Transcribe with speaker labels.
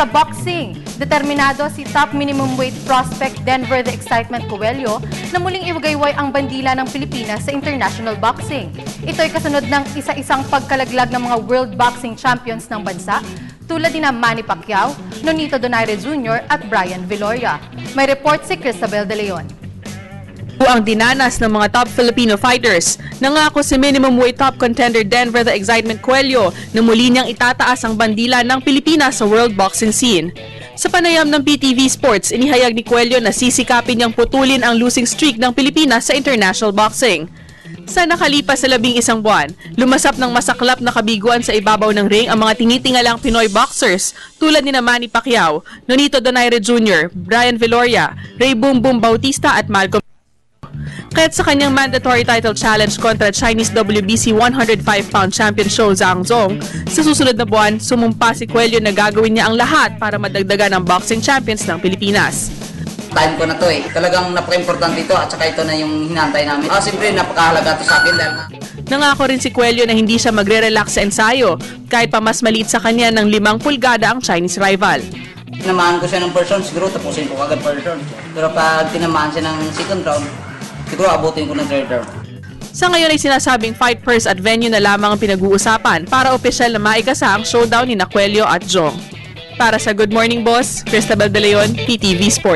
Speaker 1: Sa boxing, determinado si top minimum weight prospect Denver the Excitement Coelho na muling iwagayway ang bandila ng Pilipinas sa international boxing. Ito'y kasunod ng isa-isang pagkalaglag ng mga world boxing champions ng bansa tulad ni Manny Pacquiao, Nonito Donaire Jr. at Brian Viloria. May report si Cristabel De Leon.
Speaker 2: Ang dinanas ng mga top Filipino fighters. Nangako si minimum weight top contender Denver the Excitement Coelho na muli niyang itataas ang bandila ng Pilipinas sa world boxing scene. Sa panayam ng PTV Sports, inihayag ni Coelho na sisikapin niyang putulin ang losing streak ng Pilipinas sa international boxing. Sa nakalipas sa 11 buwan, lumasap ng masaklap na kabiguan sa ibabaw ng ring ang mga tinitingalang Pinoy boxers tulad ni Manny Pacquiao, Nonito Donaire Jr., Brian Viloria, Ray Boom Boom Bautista at Malcolm. Kaya't sa kanyang mandatory title challenge kontra Chinese WBC 105-pound champion Shou Zhangzong, sa susunod na buwan, sumumpa si Coelho na gagawin niya ang lahat para madagdagan ang boxing champions ng Pilipinas.
Speaker 3: Time ko na to eh. Talagang napaka-importante ito at saka ito na yung hinantay namin. Siyempre, napakahalaga to sa akin dahil
Speaker 2: Nangako rin si Coelho na hindi siya magre-relax sa ensayo kahit pa mas maliit sa kanya ng 5 pulgada ang Chinese rival.
Speaker 3: tinamaan ko siya ng person, siguro tapusin ko agad person. Pero pag tinamaan siya ng second round, siguro abutin ko ng third round.
Speaker 2: Sa ngayon ay sinasabing fight purse at venue na lamang ang pinag-uusapan para opisyal na maikasa ang showdown ni Coelho at Jong. Para sa Good Morning Boss, Cristabel De Leon, PTV Sports.